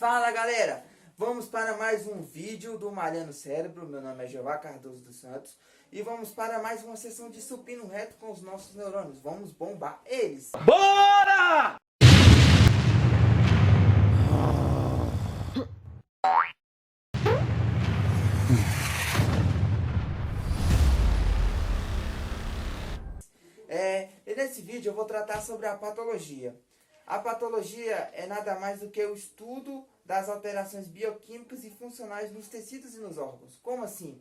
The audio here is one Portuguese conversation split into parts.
Fala galera, vamos para mais um vídeo do Malhando Cérebro. Meu nome é Jeová Cardoso dos Santos e vamos para mais uma sessão de supino reto com os nossos neurônios. Vamos bombar eles. Bora! E nesse vídeo eu vou tratar sobre a patologia. A patologia é nada mais do que o estudo das alterações bioquímicas e funcionais nos tecidos e nos órgãos. Como assim?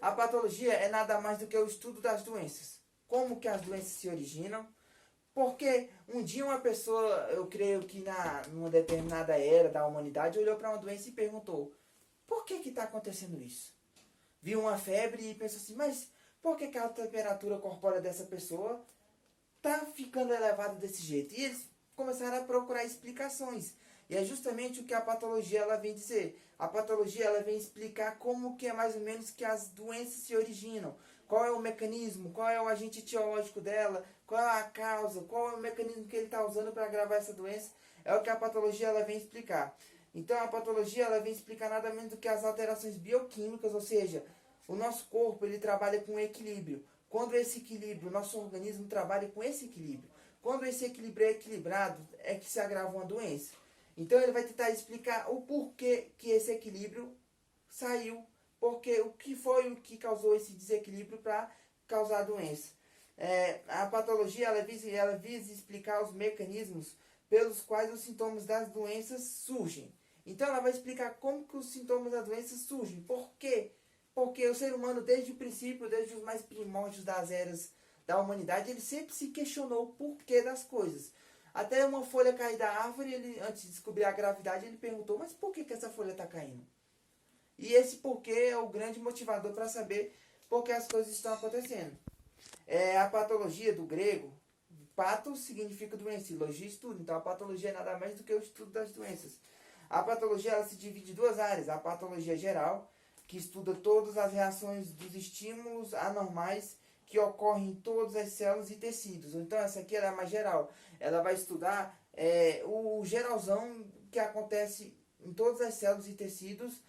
A patologia é nada mais do que o estudo das doenças. Como que as doenças se originam? Porque um dia uma pessoa, eu creio que numa determinada era da humanidade, olhou para uma doença e perguntou: por que está acontecendo isso? Viu uma febre e pensou assim: mas por que a temperatura corpórea dessa pessoa está ficando elevada desse jeito? E eles começaram a procurar explicações. E é justamente o que a patologia ela vem dizer. A patologia ela vem explicar como que é mais ou menos que as doenças se originam. Qual é o mecanismo, qual é o agente etiológico dela, qual é a causa, qual é o mecanismo que ele está usando para agravar essa doença. É o que a patologia ela vem explicar. Então a patologia ela vem explicar nada menos do que as alterações bioquímicas, ou seja, o nosso corpo ele trabalha com equilíbrio. Quando esse equilíbrio, o nosso organismo trabalha com esse equilíbrio. Quando esse equilíbrio é equilibrado, é que se agrava uma doença. Então ele vai tentar explicar o porquê que esse equilíbrio saiu, porque o que foi o que causou esse desequilíbrio para causar a doença. A patologia ela visa explicar os mecanismos pelos quais os sintomas das doenças surgem. Então ela vai explicar como que os sintomas das doenças surgem. Por quê? Porque o ser humano, desde o princípio, desde os mais primórdios das eras da humanidade, ele sempre se questionou o porquê das coisas. Até uma folha cair da árvore, ele, antes de descobrir a gravidade, ele perguntou: mas por que essa folha está caindo? E esse porquê é o grande motivador para saber por que as coisas estão acontecendo. A patologia do grego, pato significa doença e logia estudo. Então a patologia é nada mais do que o estudo das doenças. A patologia ela se divide em duas áreas: a patologia geral, que estuda todas as reações dos estímulos anormais que ocorrem em todas as células e tecidos. Então essa aqui ela é mais geral. Ela vai estudar o geralzão que acontece em todas as células e tecidos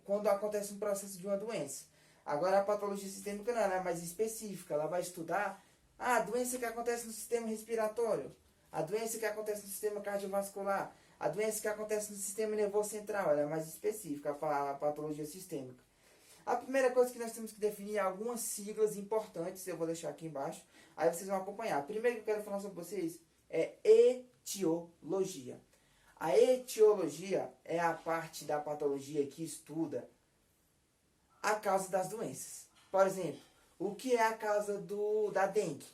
quando acontece um processo de uma doença. Agora a patologia sistêmica não, ela é mais específica. Ela vai estudar a doença que acontece no sistema respiratório, a doença que acontece no sistema cardiovascular, a doença que acontece no sistema nervoso central. Ela é mais específica, a patologia sistêmica. A primeira coisa que nós temos que definir é algumas siglas importantes, eu vou deixar aqui embaixo, aí vocês vão acompanhar. A primeira que eu quero falar sobre vocês é etiologia. A etiologia é a parte da patologia que estuda a causa das doenças. Por exemplo, o que é a causa da dengue?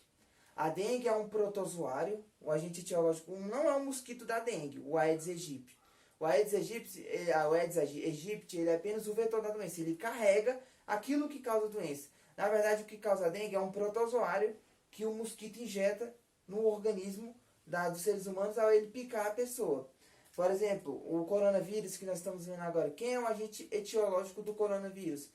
A dengue é um protozoário, o agente etiológico não é um mosquito da dengue, o Aedes aegypti. O Aedes aegypti ele é apenas o vetor da doença, ele carrega aquilo que causa a doença. Na verdade, o que causa a dengue é um protozoário que o mosquito injeta no organismo dos seres humanos ao ele picar a pessoa. Por exemplo, o coronavírus que nós estamos vendo agora, quem é o agente etiológico do coronavírus?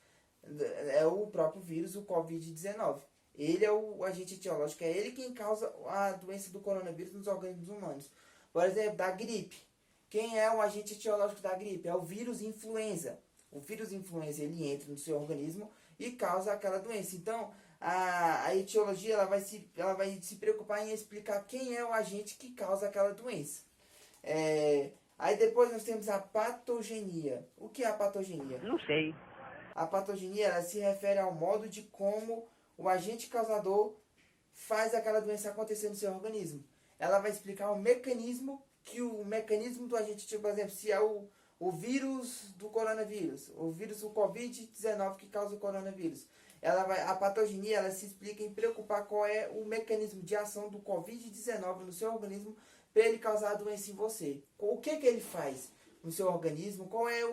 É o próprio vírus, o Covid-19. Ele é o agente etiológico, é ele quem causa a doença do coronavírus nos organismos humanos. Por exemplo, da gripe. Quem é o agente etiológico da gripe? É o vírus influenza. O vírus influenza ele entra no seu organismo e causa aquela doença. Então, a etiologia ela vai se preocupar em explicar quem é o agente que causa aquela doença. Aí depois nós temos a patogenia. O que é a patogenia? Não sei. A patogenia ela se refere ao modo de como o agente causador faz aquela doença acontecer no seu organismo. Ela vai explicar o mecanismo do agente, tipo, por exemplo, se é o vírus do coronavírus, o vírus do Covid-19 que causa o coronavírus. A patogenia ela se explica em preocupar qual é o mecanismo de ação do Covid-19 no seu organismo para ele causar a doença em você. O que ele faz no seu organismo,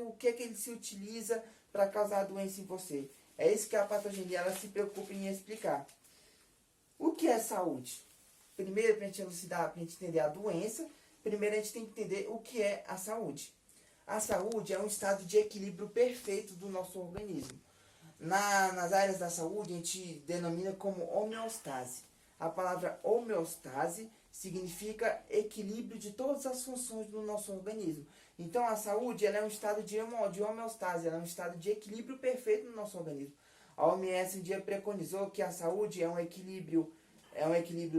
o que ele se utiliza para causar a doença em você. É isso que a patogenia ela se preocupa em explicar. O que é saúde? Primeiro, para a gente elucidar, para a gente entender a doença, primeiro a gente tem que entender o que é a saúde. A saúde é um estado de equilíbrio perfeito do nosso organismo. Nas áreas da saúde, a gente denomina como homeostase. A palavra homeostase significa equilíbrio de todas as funções do nosso organismo. Então a saúde ela é um estado de homeostase, ela é um estado de equilíbrio perfeito no nosso organismo. A OMS um dia preconizou que a saúde é um equilíbrio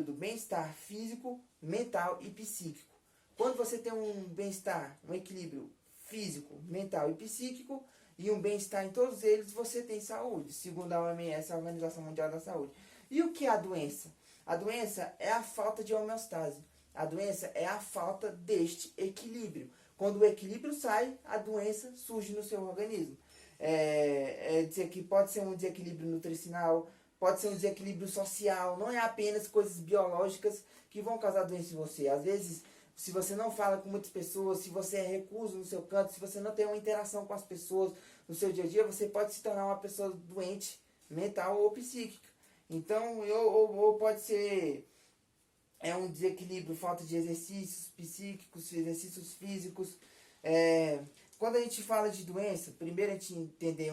do bem-estar físico, mental e psíquico. Quando você tem um bem-estar, um equilíbrio físico, mental e psíquico, e um bem-estar em todos eles, você tem saúde, segundo a OMS, a Organização Mundial da Saúde. E o que é a doença? A doença é a falta de homeostase. A doença é a falta deste equilíbrio. Quando o equilíbrio sai, a doença surge no seu organismo. Dizer que pode ser um desequilíbrio nutricional, pode ser um desequilíbrio social, não é apenas coisas biológicas que vão causar doença em você. Às vezes, se você não fala com muitas pessoas, se você é recluso no seu canto, se você não tem uma interação com as pessoas no seu dia a dia, você pode se tornar uma pessoa doente, mental ou psíquica. Então, ou pode ser um desequilíbrio, falta de exercícios psíquicos, exercícios físicos. Quando a gente fala de doença, primeiro a gente entender,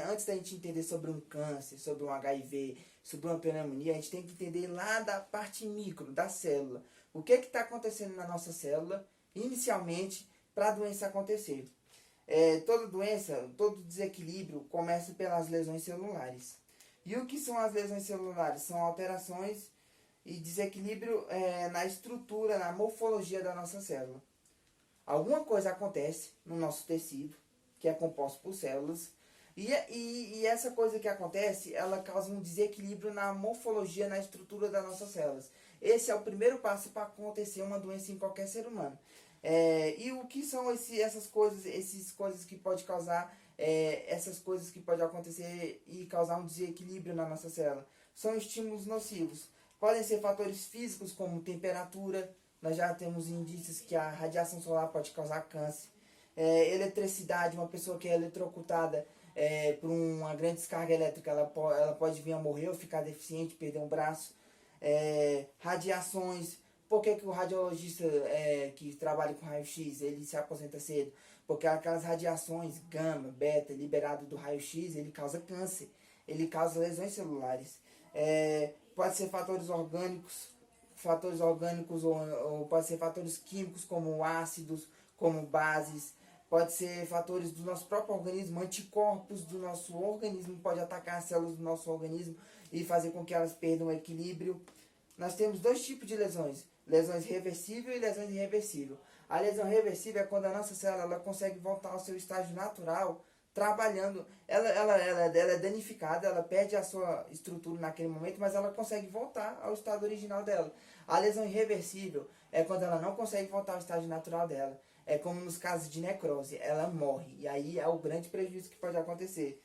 antes da gente entender sobre um câncer, sobre um HIV, sobre uma pneumonia, a gente tem que entender lá da parte micro, da célula. O que está acontecendo na nossa célula, inicialmente, para a doença acontecer. Toda doença, todo desequilíbrio começa pelas lesões celulares. E o que são as lesões celulares? São alterações e desequilíbrio na estrutura, na morfologia da nossa célula. Alguma coisa acontece no nosso tecido, que é composto por células, e essa coisa que acontece, ela causa um desequilíbrio na morfologia, na estrutura das nossas células. Esse é o primeiro passo para acontecer uma doença em qualquer ser humano. E o que são essas coisas que pode causar, essas coisas que podem acontecer e causar um desequilíbrio na nossa célula? São estímulos nocivos. Podem ser fatores físicos como temperatura, nós já temos indícios que a radiação solar pode causar câncer. Eletricidade, uma pessoa que é eletrocutada por uma grande descarga elétrica, ela pode vir a morrer ou ficar deficiente, perder um braço. Radiações, por que o radiologista que trabalha com raio-x, ele se aposenta cedo? Porque aquelas radiações, gama, beta, liberado do raio-x, ele causa câncer, ele causa lesões celulares. Pode ser fatores orgânicos ou pode ser fatores químicos como ácidos, como bases, pode ser fatores do nosso próprio organismo, anticorpos do nosso organismo, pode atacar as células do nosso organismo e fazer com que elas perdam o equilíbrio. Nós temos dois tipos de lesões, lesões reversível e lesões irreversível. A lesão reversível é quando a nossa célula ela consegue voltar ao seu estágio natural, trabalhando, ela é danificada, ela perde a sua estrutura naquele momento, mas ela consegue voltar ao estado original dela. A lesão irreversível é quando ela não consegue voltar ao estágio natural dela. É como nos casos de necrose, ela morre, e aí é o grande prejuízo que pode acontecer.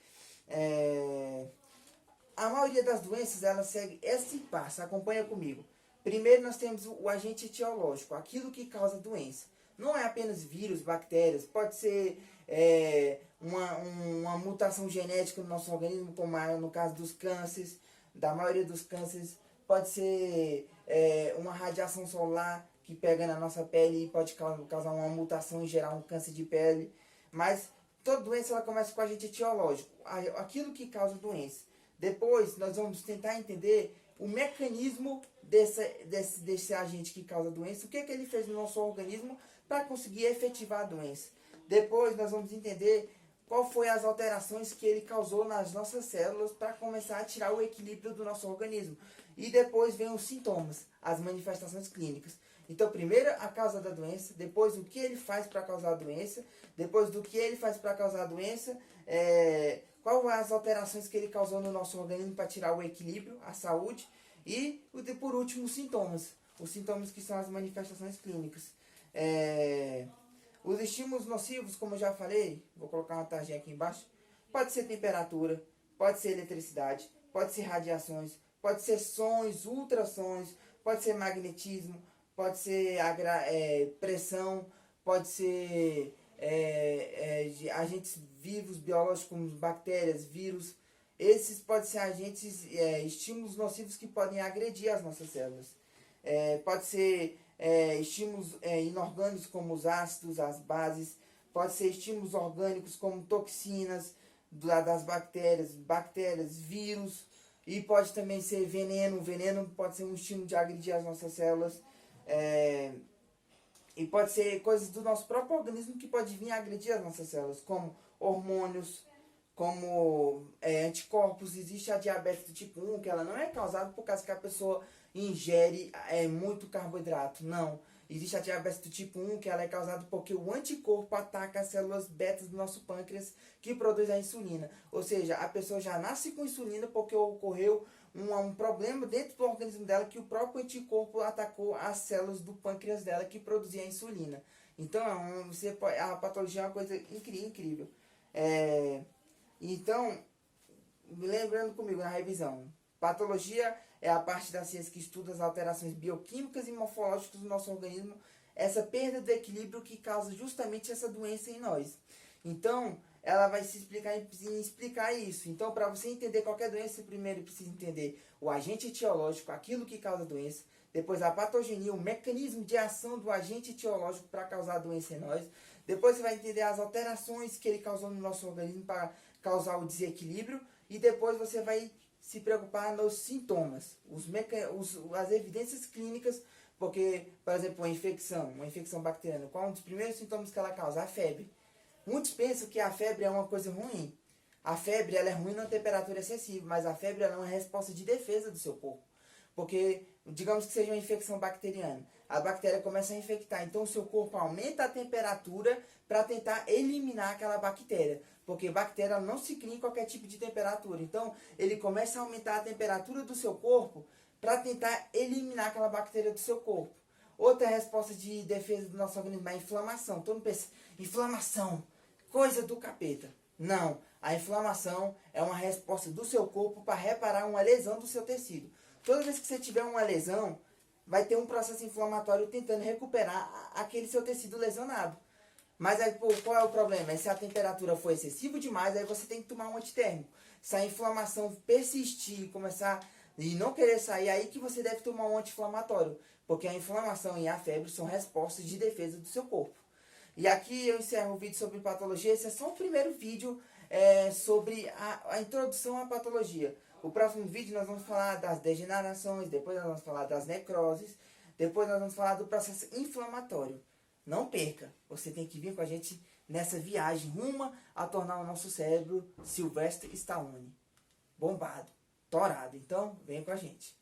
A maioria das doenças, ela segue esse passo, acompanha comigo. Primeiro nós temos o agente etiológico, aquilo que causa a doença. Não é apenas vírus, bactérias, pode ser uma mutação genética no nosso organismo, como no caso dos cânceres, da maioria dos cânceres. Pode ser uma radiação solar que pega na nossa pele e pode causar uma mutação e gerar um câncer de pele. Mas toda doença ela começa com o agente etiológico, aquilo que causa a doença. Depois nós vamos tentar entender o mecanismo desse agente que causa a doença, o que ele fez no nosso organismo para conseguir efetivar a doença. Depois nós vamos entender qual foi as alterações que ele causou nas nossas células para começar a tirar o equilíbrio do nosso organismo. E depois vem os sintomas, as manifestações clínicas. Então, primeiro a causa da doença, depois o que ele faz para causar a doença, depois do que ele faz para causar a doença, quais as alterações que ele causou no nosso organismo para tirar o equilíbrio, a saúde, e por último os sintomas que são as manifestações clínicas. Os estímulos nocivos, como eu já falei, vou colocar uma tarjinha aqui embaixo, pode ser temperatura, pode ser eletricidade, pode ser radiações, pode ser sons, ultrassons, pode ser magnetismo, pode ser pressão, pode ser agentes vivos, biológicos, como bactérias, vírus. Esses podem ser agentes, estímulos nocivos que podem agredir as nossas células. Pode ser estímulos inorgânicos como os ácidos, as bases. Pode ser estímulos orgânicos como toxinas das bactérias, vírus. E pode também ser veneno. O veneno pode ser um estímulo de agredir as nossas células. E pode ser coisas do nosso próprio organismo que pode vir agredir as nossas células, como hormônios, como anticorpos. Existe a diabetes do tipo 1, que ela não é causada por causa que a pessoa ingere muito carboidrato. Não. Existe a diabetes do tipo 1, que ela é causada porque o anticorpo ataca as células betas do nosso pâncreas que produz a insulina. Ou seja, a pessoa já nasce com insulina porque ocorreu um problema dentro do organismo dela que o próprio anticorpo atacou as células do pâncreas dela que produzia a insulina. Então, a patologia é uma coisa incrível. Então, lembrando comigo na revisão, patologia é a parte da ciência que estuda as alterações bioquímicas e morfológicas do nosso organismo, essa perda do equilíbrio que causa justamente essa doença em nós. Então, ela vai se explicar em explicar isso. Então, para você entender qualquer doença, você primeiro precisa entender o agente etiológico, aquilo que causa a doença, depois a patogenia, o mecanismo de ação do agente etiológico para causar a doença em nós. Depois você vai entender as alterações que ele causou no nosso organismo para causar o desequilíbrio. E depois você vai se preocupar nos sintomas, as evidências clínicas, porque, por exemplo, uma infecção bacteriana, qual é um dos primeiros sintomas que ela causa? A febre. Muitos pensam que a febre é uma coisa ruim. A febre ela é ruim na temperatura excessiva, mas a febre ela é uma resposta de defesa do seu corpo. Porque, digamos que seja uma infecção bacteriana, a bactéria começa a infectar, então o seu corpo aumenta a temperatura para tentar eliminar aquela bactéria. Porque bactéria não se cria em qualquer tipo de temperatura. Então, ele começa a aumentar a temperatura do seu corpo para tentar eliminar aquela bactéria do seu corpo. Outra resposta de defesa do nosso organismo é a inflamação. Todo mundo pensa, inflamação, coisa do capeta. Não, a inflamação é uma resposta do seu corpo para reparar uma lesão do seu tecido. Toda vez que você tiver uma lesão, vai ter um processo inflamatório tentando recuperar aquele seu tecido lesionado. Mas aí, qual é o problema? Se a temperatura for excessiva demais, aí você tem que tomar um antitérmico. Se a inflamação persistir, começar e não querer sair, aí que você deve tomar um anti-inflamatório. Porque a inflamação e a febre são respostas de defesa do seu corpo. E aqui eu encerro o vídeo sobre patologia. Esse é só o primeiro vídeo sobre a introdução à patologia. O próximo vídeo nós vamos falar das degenerações, depois nós vamos falar das necroses, depois nós vamos falar do processo inflamatório. Não perca, você tem que vir com a gente nessa viagem rumo a tornar o nosso cérebro Sylvester Stallone. Bombado, torado. Então, vem com a gente.